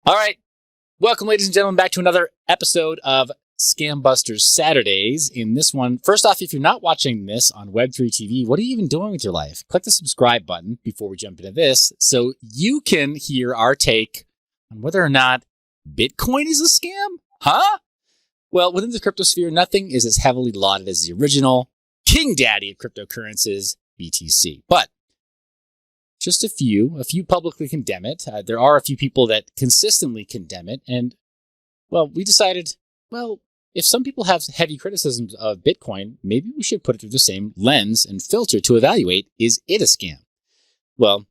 All right. Welcome, ladies and gentlemen, back to another episode of Scambuster Saturdays. In this one, first off, if you're not watching this on Web3 TV, what are you even doing with your life? Click the subscribe button before we jump into this so you can hear our take on whether or not Bitcoin is a scam. Huh? Well, within the cryptosphere, nothing is as heavily lauded as the original king daddy of cryptocurrencies, BTC. But just a few publicly condemn it. There are a few people that consistently condemn it. And, well, we decided, if some people have heavy criticisms of Bitcoin, maybe we should put it through the same lens and filter to evaluate, is it a scam? Well,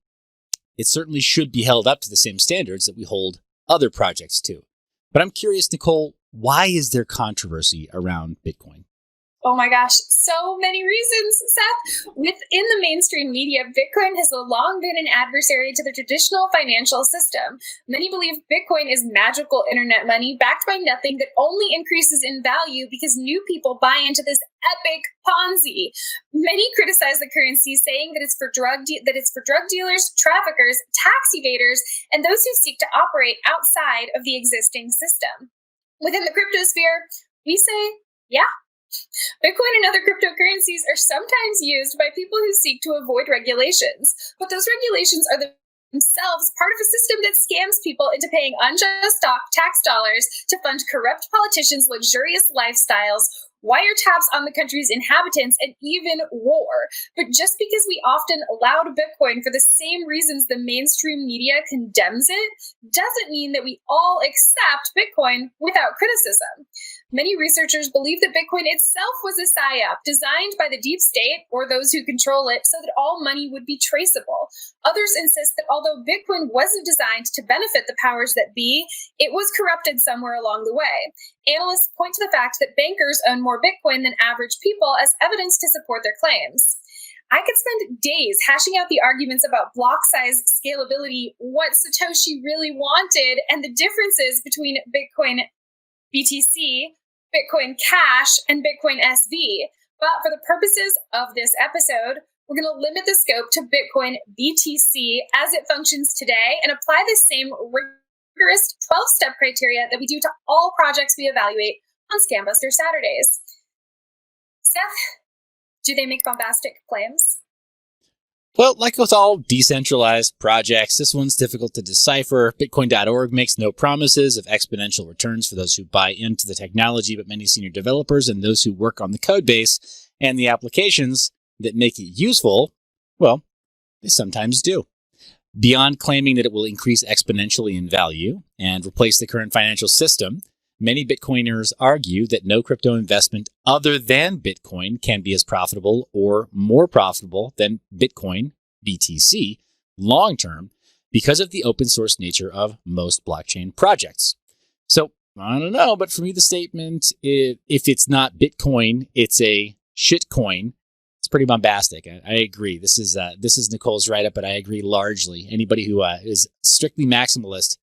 it certainly should be held up to the same standards that we hold other projects to. But I'm curious, Nicole, why is there controversy around Bitcoin? Oh my gosh, so many reasons, Seth. Within the mainstream media, Bitcoin has long been an adversary to the traditional financial system. Many believe Bitcoin is magical internet money backed by nothing that only increases in value because new people buy into this epic Ponzi. Many criticize the currency, saying that it's for drug dealers, traffickers, tax evaders, and those who seek to operate outside of the existing system. Within the cryptosphere, we say, yeah. Bitcoin and other cryptocurrencies are sometimes used by people who seek to avoid regulations, but those regulations are themselves part of a system that scams people into paying unjust tax dollars to fund corrupt politicians' luxurious lifestyles, wiretaps on the country's inhabitants, and even war. But just because we often laud Bitcoin for the same reasons the mainstream media condemns it, doesn't mean that we all accept Bitcoin without criticism. Many researchers believe that Bitcoin itself was a psyop designed by the deep state or those who control it so that all money would be traceable. Others insist that although Bitcoin wasn't designed to benefit the powers that be, it was corrupted somewhere along the way. Analysts point to the fact that bankers own more Bitcoin than average people as evidence to support their claims. I could spend days hashing out the arguments about block size, scalability, what Satoshi really wanted, and the differences between Bitcoin BTC, Bitcoin Cash, and Bitcoin SV. But for the purposes of this episode, we're going to limit the scope to Bitcoin BTC as it functions today and apply the same rigorous 12-step criteria that we do to all projects we evaluate on Scambuster Saturdays. Seth, do they make bombastic claims? Well, like with all decentralized projects, this one's difficult to decipher. Bitcoin.org makes no promises of exponential returns for those who buy into the technology, but many senior developers and those who work on the code base and the applications that make it useful, well, they sometimes do. Beyond claiming that it will increase exponentially in value and replace the current financial system, many Bitcoiners argue that no crypto investment other than Bitcoin can be as profitable or more profitable than Bitcoin, BTC, long-term because of the open source nature of most blockchain projects. So, I don't know, but for me, the statement, if it's not Bitcoin, it's a shitcoin, it's pretty bombastic. I agree. This is Nicole's write-up, but I agree largely. Anybody who is strictly maximalist,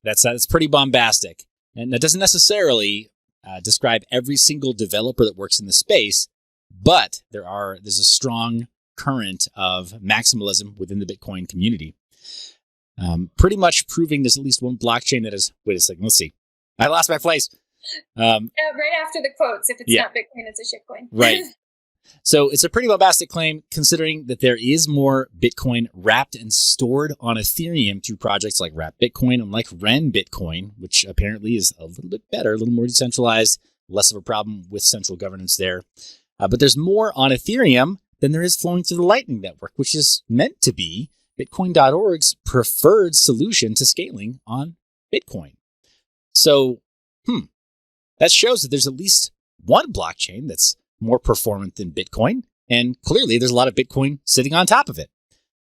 that's pretty bombastic. And that doesn't necessarily describe every single developer that works in the space, but there's a strong current of maximalism within the Bitcoin community. Pretty much proving there's at least one blockchain that is, wait a second, let's see. I lost my place. Right after the quotes, if it's not Bitcoin, it's a shitcoin. Right. So it's a pretty bombastic claim considering that there is more Bitcoin wrapped and stored on Ethereum through projects like Wrap Bitcoin and like Ren Bitcoin, which apparently is a little bit better, a little more decentralized, less of a problem with central governance there. But there's more on Ethereum than there is flowing through the Lightning Network, which is meant to be Bitcoin.org's preferred solution to scaling on Bitcoin. So, that shows that there's at least one blockchain that's more performant than Bitcoin, and clearly there's a lot of Bitcoin sitting on top of it,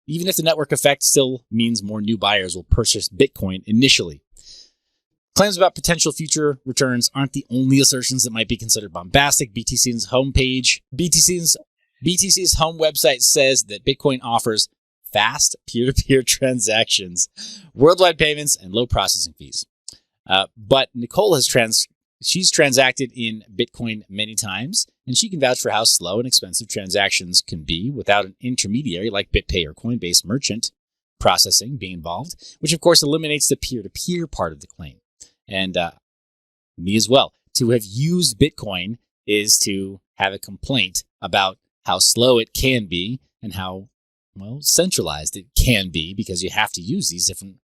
even if the network effect still means more new buyers will purchase Bitcoin initially. Claims about potential future returns aren't the only assertions that might be considered bombastic. BTC's home website says that Bitcoin offers fast peer-to-peer transactions, worldwide payments, and low processing fees. But Nicole she's transacted in Bitcoin many times, and she can vouch for how slow and expensive transactions can be without an intermediary like BitPay or Coinbase Merchant. processing being involved, which of course eliminates the peer-to-peer part of the claim. And me as well. To have used Bitcoin is to have a complaint about how slow it can be and how, well, centralized it can be, because you have to use these different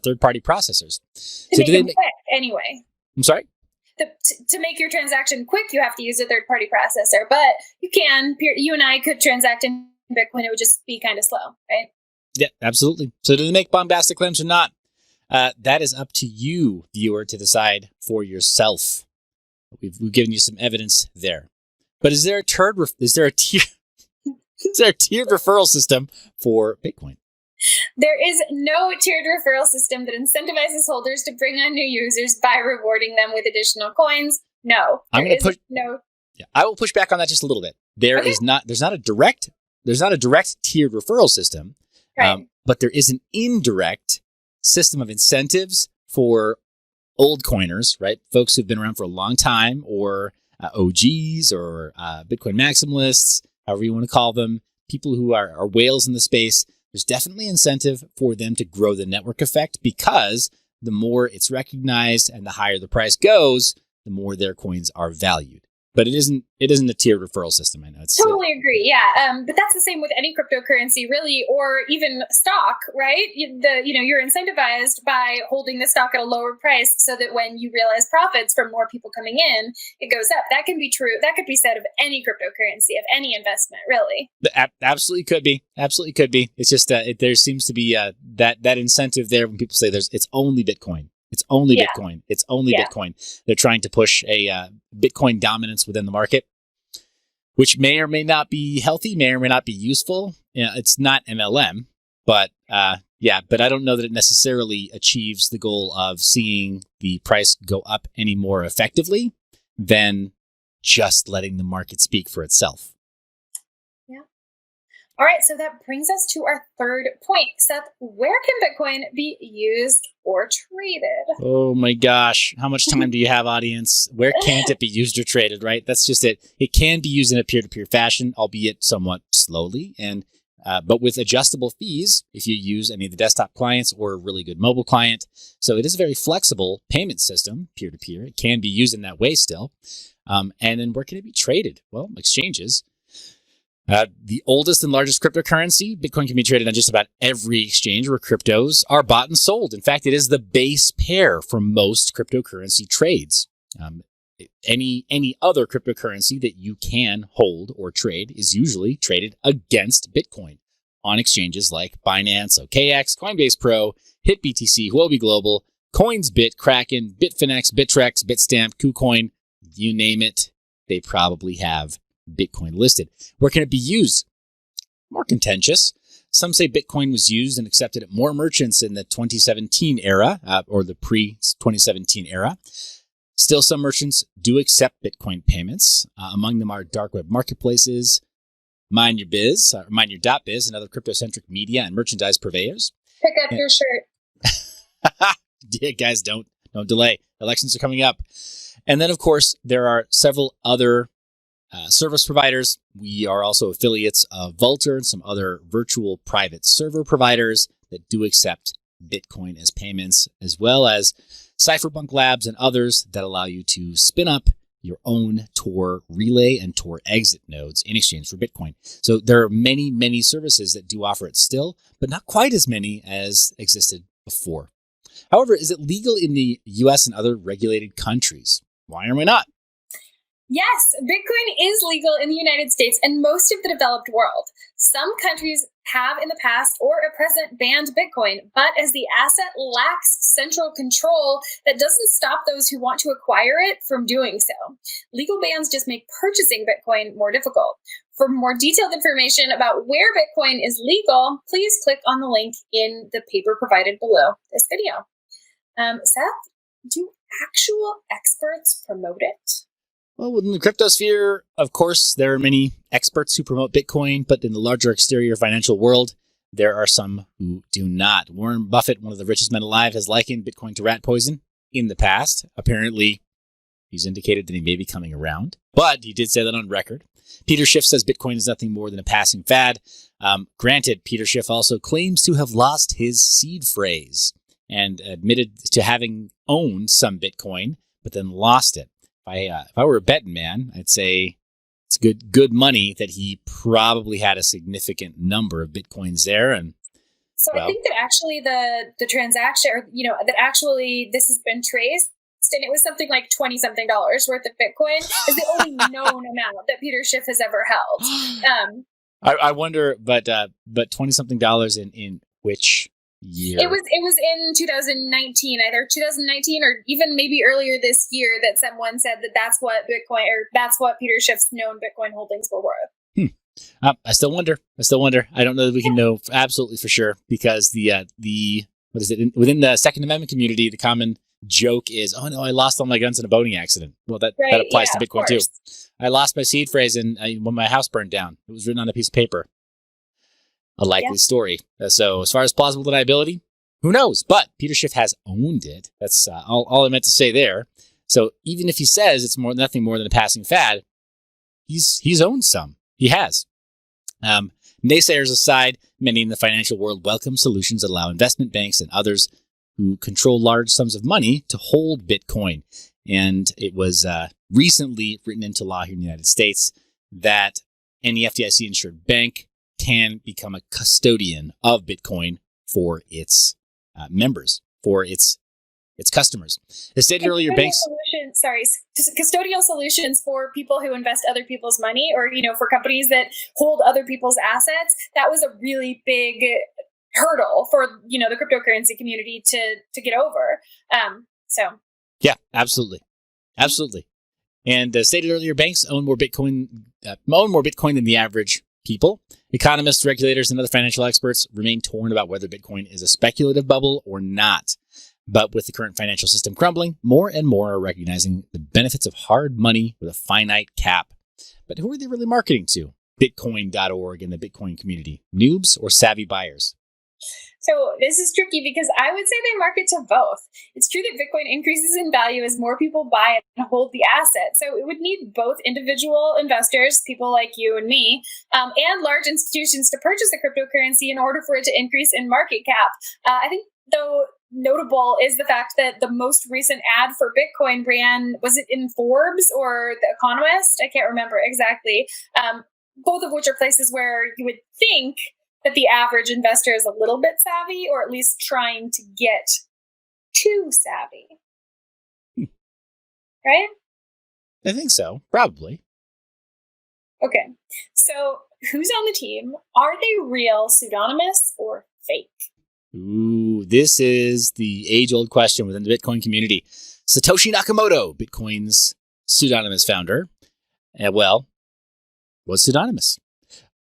third-party processors. To make them quick, anyway. I'm sorry? To make your transaction quick, you have to use a third-party processor. But you and I could transact in Bitcoin. It would just be kind of slow, right? Yeah, absolutely. So do they make bombastic claims or not? That is up to you, viewer, to decide for yourself. We've given you some evidence there. But is there a tiered referral system for Bitcoin? There is no tiered referral system that incentivizes holders to bring on new users by rewarding them with additional coins. No. I'm going to push. No. Yeah, I will push back on that just a little bit. There's not a direct tiered referral system, right. But there is an indirect system of incentives for old coiners, right? Folks who've been around for a long time, or OGs, or Bitcoin maximalists, however you want to call them, people who are whales in the space. There's definitely incentive for them to grow the network effect, because the more it's recognized and the higher the price goes, the more their coins are valued. But it isn't a tiered referral system. I know it's totally agree. Yeah, but that's the same with any cryptocurrency, really, or even stock, right? You're incentivized by holding the stock at a lower price, so that when you realize profits from more people coming in, it goes up. That can be true. That could be said of any cryptocurrency, of any investment, really. Absolutely could be. Absolutely could be. It's just there seems to be that incentive there when people say it's only Bitcoin. It's only Bitcoin. It's only Bitcoin. They're trying to push a Bitcoin dominance within the market, which may or may not be healthy, may or may not be useful. It's not MLM, but but I don't know that it necessarily achieves the goal of seeing the price go up any more effectively than just letting the market speak for itself. Yeah. All right, so that brings us to our third point. Seth, where can Bitcoin be used or traded? Oh my gosh. How much time do you have, audience? Where can't it be used or traded, right? That's just it. It can be used in a peer-to-peer fashion, albeit somewhat slowly, and but with adjustable fees if you use any of the desktop clients or a really good mobile client. So it is a very flexible payment system, peer-to-peer. It can be used in that way still. And then where can it be traded? Well, exchanges. The oldest and largest cryptocurrency, Bitcoin, can be traded on just about every exchange where cryptos are bought and sold. In fact, it is the base pair for most cryptocurrency trades. Any other cryptocurrency that you can hold or trade is usually traded against Bitcoin on exchanges like Binance, OKX, Coinbase Pro, HitBTC, Huobi Global, CoinsBit, Kraken, Bitfinex, Bittrex, Bitstamp, KuCoin, you name it, they probably have Bitcoin listed. Where can it be used? More contentious. Some say Bitcoin was used and accepted at more merchants in the 2017 era, or the pre-2017 era. Still, some merchants do accept Bitcoin payments. Among them are dark web marketplaces, Mind Your Biz, Mind Your .biz, and other crypto-centric media and merchandise purveyors. Pick up your shirt. Yeah, guys, don't delay. Elections are coming up. And then, of course, there are several other service providers. We are also affiliates of Vultr and some other virtual private server providers that do accept Bitcoin as payments, as well as Cypherbunk Labs and others that allow you to spin up your own Tor relay and Tor exit nodes in exchange for Bitcoin. So there are many, many services that do offer it still, but not quite as many as existed before. However, is it legal in the US and other regulated countries? Why or why not? Yes, Bitcoin is legal in the United States and most of the developed world. Some countries have in the past or at present banned Bitcoin, but as the asset lacks central control, that doesn't stop those who want to acquire it from doing so. Legal bans just make purchasing Bitcoin more difficult. For more detailed information about where Bitcoin is legal, please click on the link in the paper provided below this video. Seth, do actual experts promote it? Well, within the crypto sphere, of course, there are many experts who promote Bitcoin, but in the larger exterior financial world, there are some who do not. Warren Buffett, one of the richest men alive, has likened Bitcoin to rat poison in the past. Apparently, He's indicated that he may be coming around, but he did say that on record. Peter Schiff says Bitcoin is nothing more than a passing fad. Granted, Peter Schiff also claims to have lost his seed phrase and admitted to having owned some Bitcoin, but then lost it. If I were a betting man, I'd say it's good money that he probably had a significant number of Bitcoins there. And so I think that actually the transaction, or, that actually this has been traced, and it was something like $20-something worth of Bitcoin is the only known amount that Peter Schiff has ever held. I wonder, but $20-something in which year? It was in 2019, either 2019 or even maybe earlier this year, that someone said that that's what Bitcoin, or that's what Peter Schiff's known Bitcoin holdings were worth. I still wonder. I don't know that we can know absolutely for sure, because the what is it, within the Second Amendment community, the common joke is, oh no, I lost all my guns in a boating accident. Well, that applies to Bitcoin too. I lost my seed phrase when my house burned down. It was written on a piece of paper. A likely story. So as far as plausible deniability, who knows? But Peter Schiff has owned it. That's all I meant to say there. So even if he says it's nothing more than a passing fad, he's owned some. He has. Naysayers aside, many in the financial world welcome solutions that allow investment banks and others who control large sums of money to hold Bitcoin. And it was recently written into law here in the United States that any FDIC-insured bank can become a custodian of Bitcoin for its members, for its customers. As stated earlier, banks... Custodial solutions for people who invest other people's money, or, for companies that hold other people's assets. That was a really big hurdle for, the cryptocurrency community to get over. Yeah, absolutely. And as stated earlier, banks own more Bitcoin than the average people. Economists, regulators, and other financial experts remain torn about whether Bitcoin is a speculative bubble or not. But with the current financial system crumbling, more and more are recognizing the benefits of hard money with a finite cap. But who are they really marketing to? Bitcoin.org and the Bitcoin community. Noobs or savvy buyers? So this is tricky, because I would say they market to both. It's true that Bitcoin increases in value as more people buy it and hold the asset. So it would need both individual investors, people like you and me, and large institutions to purchase the cryptocurrency in order for it to increase in market cap. I think, though, notable is the fact that the most recent ad for Bitcoin ran, was it in Forbes or The Economist? I can't remember exactly. Both of which are places where you would think that the average investor is a little bit savvy, or at least trying to get too savvy. Right? I think so. Probably. Okay. So who's on the team? Are they real, pseudonymous, or fake? Ooh, this is the age-old question within the Bitcoin community. Satoshi Nakamoto, Bitcoin's pseudonymous founder, was pseudonymous.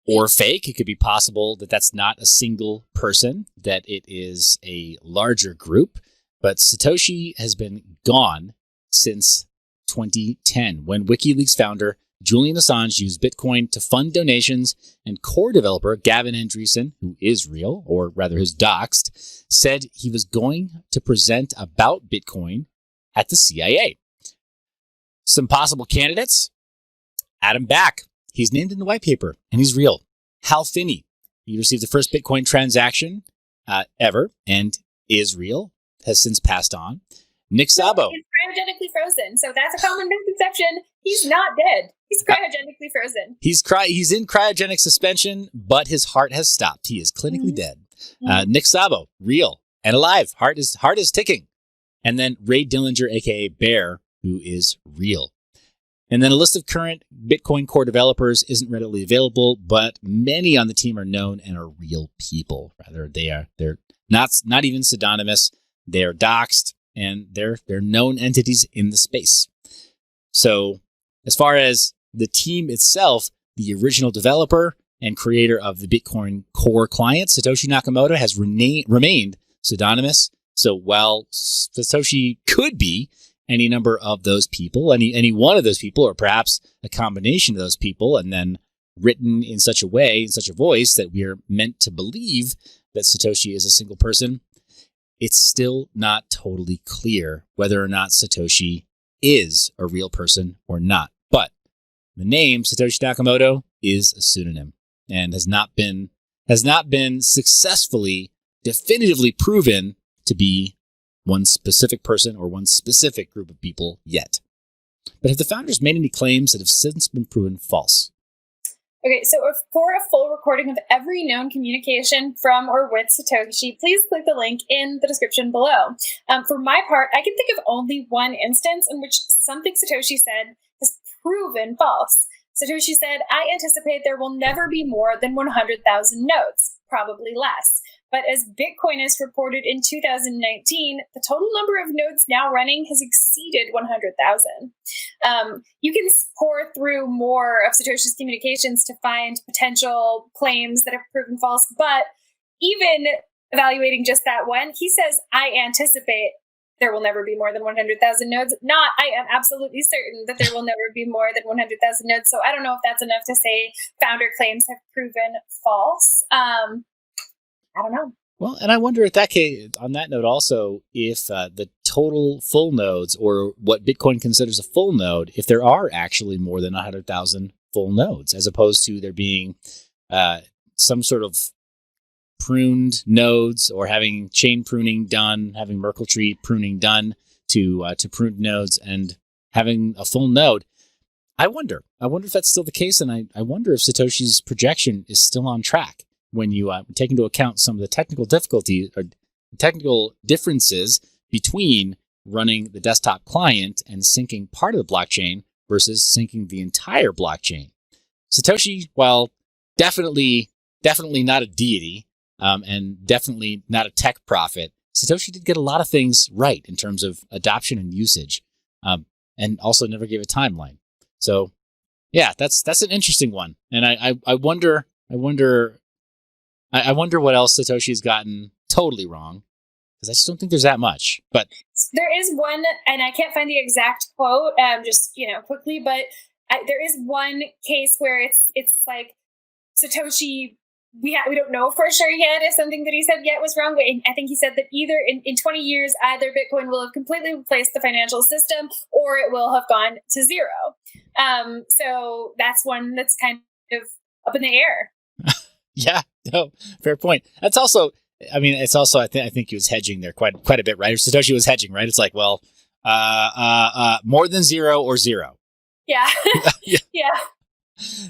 Or fake. It could be possible that that's not a single person, that it is a larger group. But Satoshi has been gone since 2010, when WikiLeaks founder Julian Assange used Bitcoin to fund donations, and core developer Gavin Andreessen, who is real, or rather is doxed, said he was going to present about Bitcoin at the CIA. Some possible candidates: Adam Back. He's named in the white paper, and he's real. Hal Finney. He received the first Bitcoin transaction ever, and is real, has since passed on. Nick Szabo. He's cryogenically frozen, so that's a common misconception. He's not dead. He's cryogenically frozen. He's in cryogenic suspension, but his heart has stopped. He is clinically dead. Nick Szabo, real and alive. Heart is ticking. And then Ray Dillinger, a.k.a. Bear, who is real. And then a list of current Bitcoin core developers isn't readily available, but many on the team are known and are real people. Rather, they're not even pseudonymous. They are doxed, and they're known entities in the space. So as far as the team itself, the original developer and creator of the Bitcoin core client, Satoshi Nakamoto, has remained pseudonymous. So while Satoshi could be any number of those people, any one of those people, or perhaps a combination of those people, and then written in such a way, in such a voice that we are meant to believe that Satoshi is a single person, it's still not totally clear whether or not Satoshi is a real person or not. But the name Satoshi Nakamoto is a pseudonym and has not been successfully, definitively proven to be one specific person or one specific group of people yet. But have the founders made any claims that have since been proven false? Okay, so for a full recording of every known communication from or with Satoshi, please click the link in the description below. For my part, I can think of only one instance in which something Satoshi said has proven false. Satoshi said, "I anticipate there will never be more than 100,000 nodes, probably less." But as Bitcoinist reported in 2019, the total number of nodes now running has exceeded 100,000. You can pour through more of Satoshi's communications to find potential claims that have proven false. But even evaluating just that one, he says, "I anticipate there will never be more than 100,000 nodes." Not, "I am absolutely certain that there will never be more than 100,000 nodes." So I don't know if that's enough to say founder claims have proven false. I don't know. Well, and I wonder at that case, on that note also, if the total full nodes, or what Bitcoin considers a full node, if there are actually more than 100,000 full nodes, as opposed to there being some sort of pruned nodes, or having chain pruning done, having Merkle tree pruning done to pruned nodes, and having a full node. I wonder if that's still the case, and I wonder if Satoshi's projection is still on track when you take into account some of the technical difficulties or technical differences between running the desktop client and syncing part of the blockchain versus syncing the entire blockchain. Satoshi, while definitely not a deity, and definitely not a tech prophet, Satoshi did get a lot of things right in terms of adoption and usage, and also never gave a timeline. So, yeah, that's an interesting one, and I wonder what else Satoshi's gotten totally wrong, because I just don't think there's that much. But there is one, and I can't find the exact quote, just quickly, but there is one case where it's like Satoshi. We don't know for sure yet if something that he said yet was wrong, but I think he said that either in 20 years, either Bitcoin will have completely replaced the financial system, or it will have gone to zero. So that's one that's kind of up in the air. Yeah, no, fair point. That's also, I think he was hedging there quite a bit, right? Satoshi was hedging, right? It's like, well, more than zero or zero. Yeah. Yeah.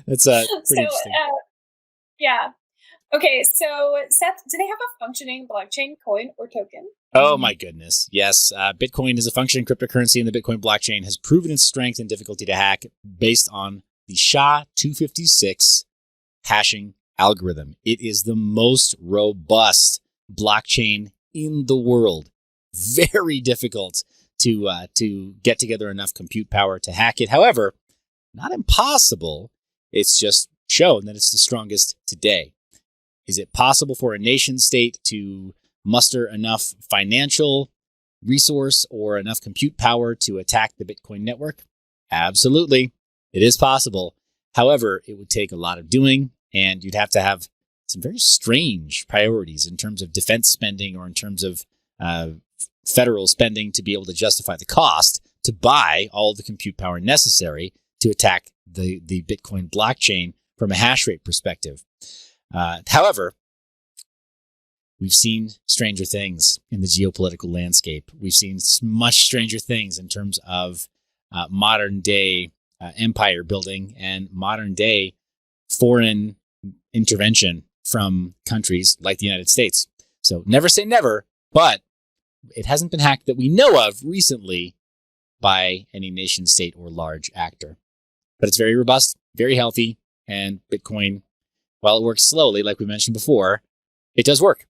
That's pretty interesting. Yeah. Okay, so Seth, do they have a functioning blockchain, coin, or token? Oh my goodness, yes. Bitcoin is a functioning cryptocurrency, and the Bitcoin blockchain has proven its strength and difficulty to hack based on the SHA-256 hashing algorithm. It is the most robust blockchain in the world. Very difficult to get together enough compute power to hack it. However, not impossible. It's just shown that it's the strongest today. Is it possible for a nation state to muster enough financial resource or enough compute power to attack the Bitcoin network? Absolutely. It is possible. However, it would take a lot of doing, and you'd have to have some very strange priorities in terms of defense spending or in terms of federal spending to be able to justify the cost to buy all the compute power necessary to attack the Bitcoin blockchain from a hash rate perspective. However, we've seen stranger things in the geopolitical landscape. We've seen much stranger things in terms of modern day empire building and modern day foreign intervention from countries like the United States. So never say never, but it hasn't been hacked that we know of recently by any nation state or large actor. But it's very robust, very healthy, and Bitcoin, while it works slowly, like we mentioned before, it does work.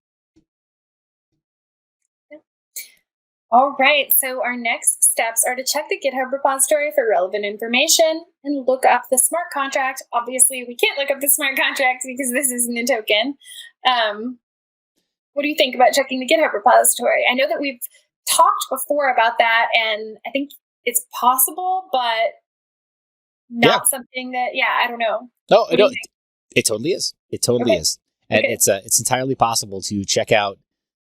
All right, so our next steps are to check the GitHub repository for relevant information and look up the smart contract. Obviously, we can't look up the smart contract because this isn't a token. What do you think about checking the GitHub repository? I know that we've talked before about that, and I think it's possible, but not something that, I don't know. No, it totally is. It totally is. And it's entirely possible to check out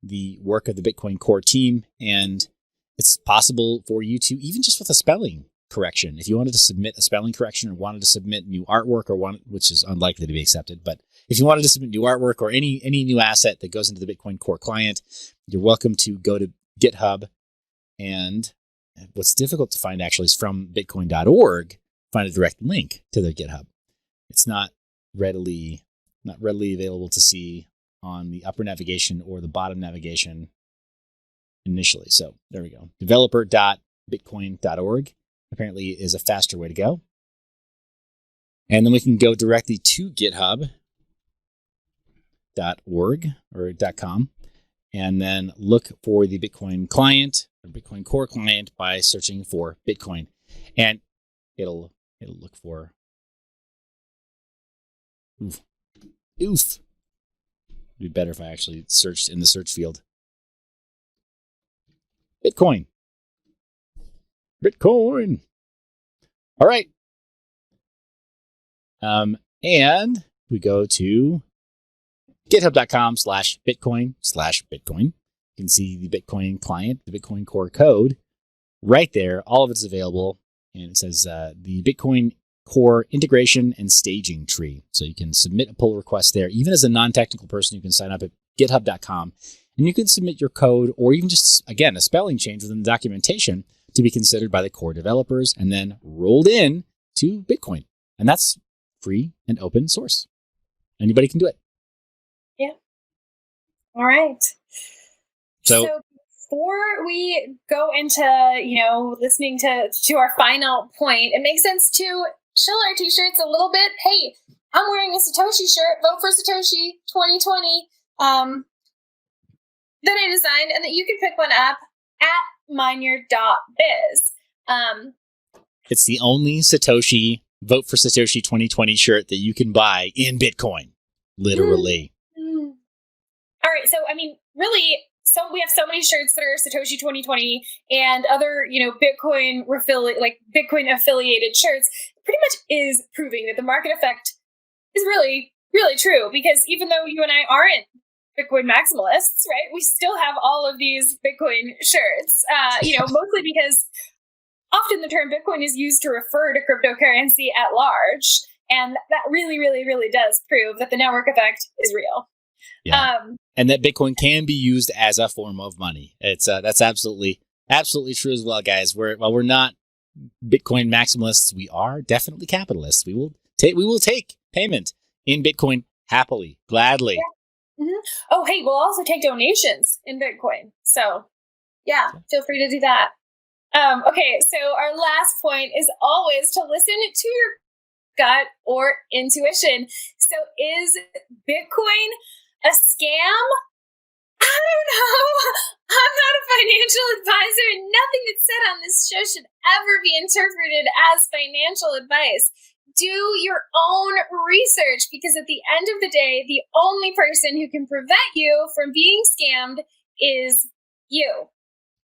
the work of the Bitcoin core team and It's possible for you to, even just with a spelling correction, if you wanted to submit a spelling correction or wanted to submit new artwork which is unlikely to be accepted, but if you wanted to submit new artwork or any new asset that goes into the Bitcoin Core client, you're welcome to go to GitHub. And what's difficult to find actually is from bitcoin.org, find a direct link to their GitHub. It's not readily available to see on the upper navigation or the bottom navigation initially. So there we go. Developer.bitcoin.org apparently is a faster way to go. And then we can go directly to github.org or .com and then look for the Bitcoin client or Bitcoin Core client by searching for Bitcoin. And it'll look for Oof. It'd be better if I actually searched in the search field. Bitcoin. All right. And we go to github.com/Bitcoin/Bitcoin. You can see the Bitcoin client, the Bitcoin Core code right there. All of it's available. And it says the Bitcoin Core integration and staging tree. So you can submit a pull request there. Even as a non-technical person, you can sign up at github.com and you can submit your code or even just, again, a spelling change within the documentation to be considered by the core developers and then rolled in to Bitcoin. And that's free and open source. Anybody can do it. Yeah. All right. So before we go into, listening to our final point, it makes sense to shill our t-shirts a little bit. Hey, I'm wearing a Satoshi shirt. Vote for Satoshi 2020 that I designed, and that you can pick one up at mineyour.biz. It's the only Satoshi Vote for Satoshi 2020 shirt that you can buy in Bitcoin. Literally. Mm-hmm. All right. So, really, we have so many shirts that are Satoshi 2020 and other, Bitcoin Bitcoin affiliated shirts. Pretty much is proving that the market effect is really, really true, because even though you and I aren't Bitcoin maximalists, right, we still have all of these Bitcoin shirts, mostly because often the term Bitcoin is used to refer to cryptocurrency at large. And that really, really, really does prove that the network effect is real. Yeah. And that Bitcoin can be used as a form of money. It's that's absolutely true as well, guys. While we're not Bitcoin maximalists, we are definitely capitalists. We will take payment in Bitcoin happily, gladly. Yeah. Mm-hmm. Oh, hey, we'll also take donations in Bitcoin. So, yeah, feel free to do that. Okay, so our last point is always to listen to your gut or intuition. So, is Bitcoin a scam? I don't know. I'm not a financial advisor, and nothing that's said on this show should ever be interpreted as financial advice. Do your own research, because at the end of the day, the only person who can prevent you from being scammed is you.